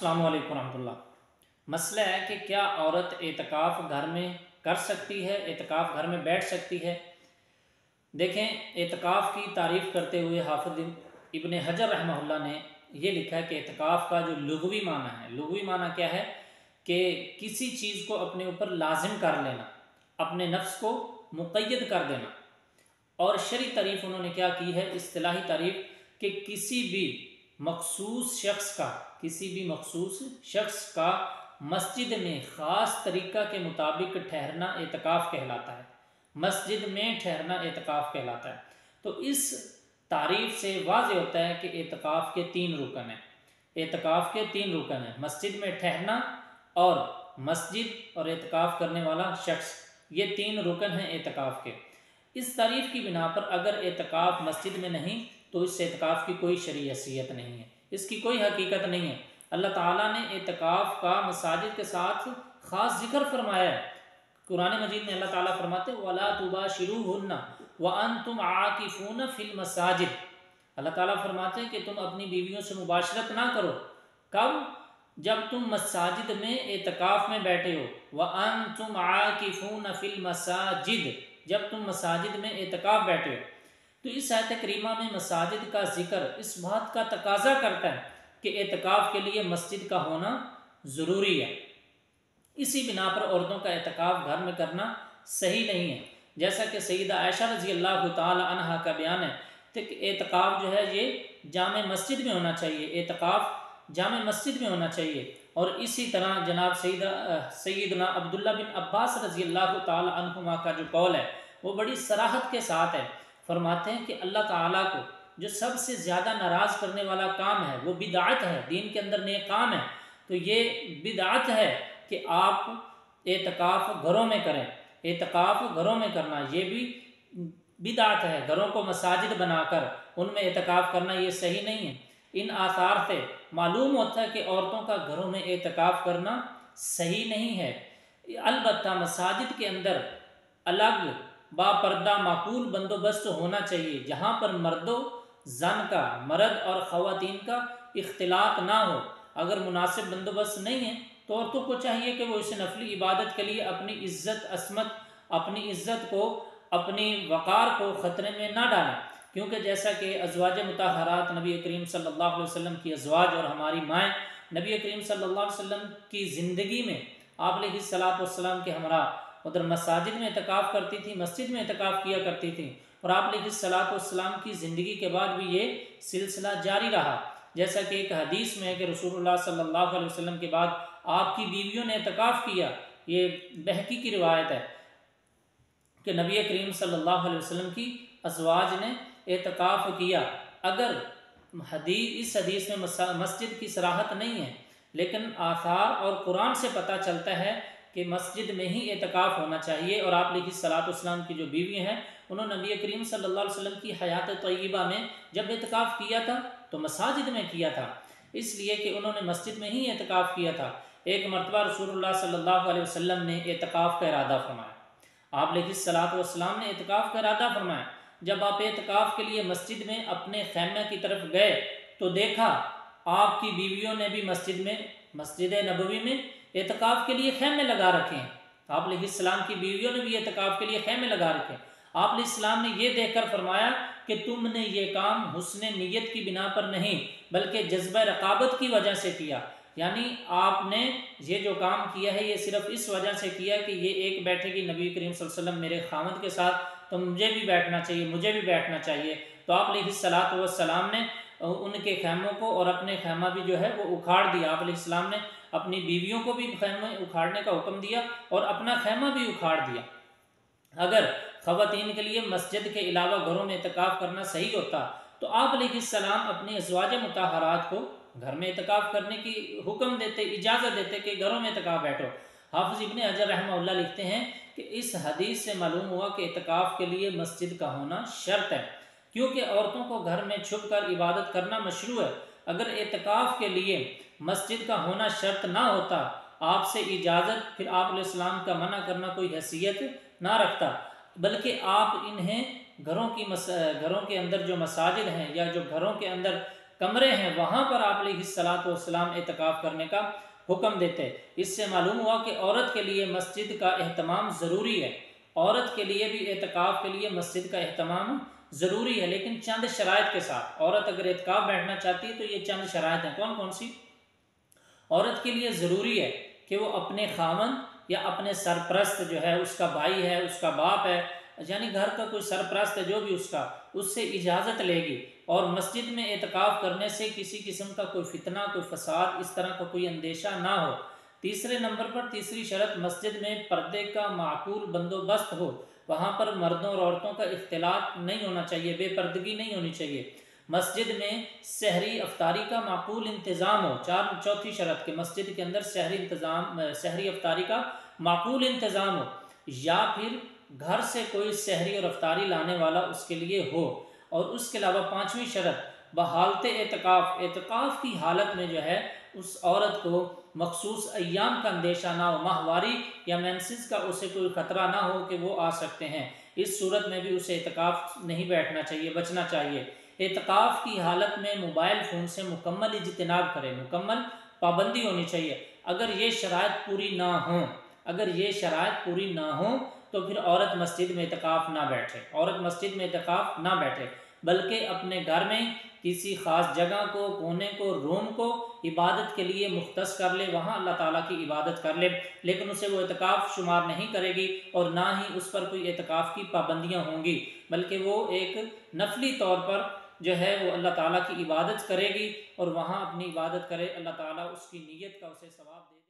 अस्सलामु अलैकुम रहमतुल्लाह। मसला है कि क्या औरत एतकाफ़ घर में कर सकती है, एतकाफ़ घर में बैठ सकती है। देखें, एतकाफ़ की तारीफ़ करते हुए हाफ़िज़ इब्न हजर रहमहुल्लाह ने ये लिखा है कि एतकाफ़ का जो लुग़वी माना है, लुग़वी माना क्या है कि किसी चीज़ को अपने ऊपर लाजिम कर लेना, अपने नफ्स को मुक़य्यद कर देना। और शरई तारीफ़ उन्होंने क्या की है, इस्तिलाही तारीफ़, कि किसी भी मखसूस शख्स का मस्जिद में ख़ास तरीक़ा के मुताबिक ठहरना एतकाफ़ कहलाता है। मस्जिद में ठहरना एतकाफ़ कहलाता है। तो इस तारीफ़ से वाज़ेह होता है कि एतकाफ़ के तीन रुकन हैं। एतकाफ़ के तीन रुकन हैं, मस्जिद में ठहरना और मस्जिद और एतकाफ़ करने वाला शख्स, ये तीन रुकन हैं एतकाफ़ के। इस तारीफ़ की बिना पर अगर एतकाफ़ मस्जिद में नहीं तो इस एतकाफ़ की कोई शरई हैसियत नहीं है, इसकी कोई हकीकत नहीं है। अल्लाह ताला ने एतकाफ़ का मसाजिद के साथ ख़ास जिक्र फरमाया है। कुरान मजीद में अल्लाह ताला फरमाते वला तुबाशिरूहुन्ना व अंतुम आकिफून फिल मसाजिद। अल्लाह ताला फरमाते हैं कि तुम अपनी बीवियों से मुबाशरत ना करो। कब? जब तुम मसाजिद में एतकाफ़ में बैठे हो। व अंतुम आकिफून फिल मसाजिद, जब तुम मसाजिद में एतकाफ़ बैठे हो। तो इस आयत करीमा में मसाजिद का जिक्र इस बात का तकाजा करता है कि एतकाफ़ के लिए मस्जिद का होना ज़रूरी है। इसी बिना पर औरतों का एतकाफ़ घर में करना सही नहीं है। जैसा कि सैयदा आयशा रज़ी अल्लाह तआला अन्हा का बयान है कि एतकाफ़ जो है ये जामे मस्जिद में होना चाहिए, एतकाफ़ जामे मस्जिद में होना चाहिए। और इसी तरह जनाब सैयदना अब्दुल्ला बिन अब्बास रज़ी अल्लाह तआला अन्हुमा का जो कौल है वो बड़ी सराहत के साथ है। फरमाते हैं कि अल्लाह ताला को जो सबसे ज़्यादा नाराज़ करने वाला काम है वो बिदाअत है, दीन के अंदर नेक काम है। तो ये बिदाअत है कि आप एतकाफ़ घरों में करें, एतकाफ़ घरों में करना ये भी बिदाअत है। घरों को मसाजिद बनाकर उनमें एतकाफ़ करना ये सही नहीं है। इन आसार से मालूम होता है कि औरतों का घरों में एतकाफ़ करना सही नहीं है। अलबत्ता मसाजिद के अंदर अलग बापर्दा माकूल बंदोबस्त होना चाहिए, जहाँ पर मर्दो जन का, मर्द और ख़वातीन का इख्तिलात ना हो। अगर मुनासिब बंदोबस्त नहीं है तो औरतों को चाहिए कि वो इस नफली इबादत के लिए अपनी इज़्ज़त असमत, अपनी इज़्ज़त को, अपनी वक़ार को ख़तरे में ना डालें। क्योंकि जैसा कि अज़वाज मुतहरात नबी करीम सल्लल्लाहु अलैहि वसल्लम की अज़वाज और हमारी माएँ नबी करीम सल्लल्लाहु अलैहि वसल्लम की ज़िंदगी में आप अलैहिस्सलातु वस्सलाम के हमरा उधर मसाजिद में एतकाफ़ करती थी, मस्जिद में एतकाफ़ किया करती थी। और आप अलैहिस्सलातु वस्सलाम की ज़िंदगी के बाद भी ये सिलसिला जारी रहा। जैसा कि एक हदीस में है कि रसूलुल्लाह सल्लल्लाहु अलैहि वसल्लम के बाद आपकी बीवियों ने एतकाफ़ किया। ये बहकी की रिवायत है कि नबी करीम सल्लल्लाहु अलैहि वसल्लम की अज़वाज ने एतकाफ़ किया। अगर इस हदीस में मस्जिद की सराहत नहीं है, लेकिन आसार और कुरान से पता चलता है कि मस्जिद में ही एतकाफ़ होना चाहिए। और आप अलैहिस्सलातु वस्सलाम की जो बीवी हैं उन्होंने नबी करीम सल्लल्लाहु अलैहि वसल्लम की हयात तय्यबा में जब एतकाफ़ किया था तो मसाजिद में किया था, इसलिए कि उन्होंने मस्जिद में ही एतकाफ़ किया था। एक मरतबा रसूलुल्लाह सल्लल्लाहु अलैहि वसल्लम ने एतकाफ़ का इरादा फरमाया। आप अलैहिस्सलातु वस्सलाम ने एतकाफ़ का इरादा फरमाया। जब आप एतकाफ़ के लिए मस्जिद में अपने खैमे की तरफ गए तो देखा आपकी बीवियों ने भी मस्जिद नबवी में एतकाफ़ के लिए खैमे लगा रखे हैं। आप अलैहिस्सलाम की बीवियों ने भी एतकाफ़ के लिए खैमे लगा रखे। आप अलैहिस्सलाम ने ये देखकर फरमाया कि तुमने ये काम हुस्न नीयत की बिना पर नहीं बल्कि जज्बा रकाबत की वजह से किया। यानी आपने ये जो काम किया है ये सिर्फ इस वजह से किया कि ये एक बैठेगी नबी करीम सल्लल्लाहु अलैहि वसल्लम मेरे खामद के साथ, तो मुझे भी बैठना चाहिए, मुझे भी बैठना चाहिए। तो आप अलैहिस्सलातु वस्सलाम ने उनके खैमों को और अपने खैमा भी जो है वो उखाड़ दिया। आप अलैहिस्सलाम ने अपनी बीवियों को भी खैमे उखाड़ने का हुक्म दिया और अपना खैमा भी उखाड़ दिया। अगर ख़वातीन के लिए मस्जिद के अलावा घरों में एतकाफ़ करना सही होता तो आप अलैहिस्सलाम अपनी अज़वाज मुतहरात को घर में एतकाफ़ करने की हुक्म देते, इजाज़त देते कि घरों में एतकाफ़ बैठो। हाफ़िज़ इब्न हजर रहमहुल्लाह लिखते हैं कि इस हदीस से मालूम हुआ कि एतकाफ़ के लिए मस्जिद का होना शर्त है, क्योंकि औरतों को घर में छुप कर इबादत करना मशरू है। अगर एतकाफ़ के लिए मस्जिद का होना शर्त ना होता, आपसे इजाज़त, फिर आप अलैहिस्सलाम का मना करना कोई हैसियत ना रखता, बल्कि आप इन्हें घरों के अंदर जो मसाजिद हैं या जो घरों के अंदर कमरे हैं वहाँ पर आप अलैहिस्सलाम एतकाफ़ करने का हुक्म देते हैं। इससे मालूम हुआ कि औरत के लिए मस्जिद का एहतमाम ज़रूरी है, औरत के लिए भी एतकाफ़ के लिए मस्जिद का एहतमाम ज़रूरी है, लेकिन चंद शराइत के साथ। औरत अगर एतकाफ़ बैठना चाहती है तो ये चंद शराइत हैं। कौन कौन सी? औरत के लिए ज़रूरी है कि वो अपने खामन या अपने सरपरस्त जो है, उसका भाई है, उसका बाप है, यानी घर का कोई सरपरस्त है जो भी उसका, उससे इजाज़त लेगी। और मस्जिद में एतकाफ़ करने से किसी किस्म का कोई फितना, कोई फसाद, इस तरह का कोई अंदेशा ना हो। तीसरे नंबर पर तीसरी शर्त, मस्जिद में पर्दे का माकूल बंदोबस्त हो। वहाँ पर मर्दों और औरतों का इख्तिलात नहीं होना चाहिए, बेपर्दगी नहीं होनी चाहिए। मस्जिद में सहरी अफ्तारी का माकूल इंतज़ाम हो। चौथी शर्त के मस्जिद के अंदर सहरी अफ्तारी का माकूल इंतज़ाम हो, या फिर घर से कोई सहरी और अफ्तारी लाने वाला उसके लिए हो। और उसके अलावा पाँचवीं शर्त, बहालत एतकाफ़ की हालत में जो है उस औरत को मखसूस अय्याम का अंदेशा ना हो, माहवारी या मेंसेस का उसे कोई ख़तरा ना हो कि वो आ सकते हैं। इस सूरत में भी उसे एतकाफ़ नहीं बैठना चाहिए, बचना चाहिए। एतकाफ़ की हालत में मोबाइल फ़ोन से मुकम्मल इज्तिनाब करें, मुकम्मल पाबंदी होनी चाहिए। अगर ये शराइत पूरी ना हों, अगर ये शराइत पूरी ना हो तो फिर औरत मस्जिद में एतकाफ़ ना बैठे, औरत मस्जिद में एतकाफ़ ना बैठे, बल्कि अपने घर में किसी ख़ास जगह को, कोने को, रूम को इबादत के लिए मुख्तस कर ले, वहाँ अल्लाह ताला की इबादत कर ले। लेकिन उसे वो एतकाफ़ शुमार नहीं करेगी और ना ही उस पर कोई एतकाफ़ की पाबंदियाँ होंगी, बल्कि वो एक नफली तौर पर जो है वो अल्लाह ताला की इबादत करेगी और वहाँ अपनी इबादत करे, अल्लाह ताला उसकी नीयत का उसे सवाब दे।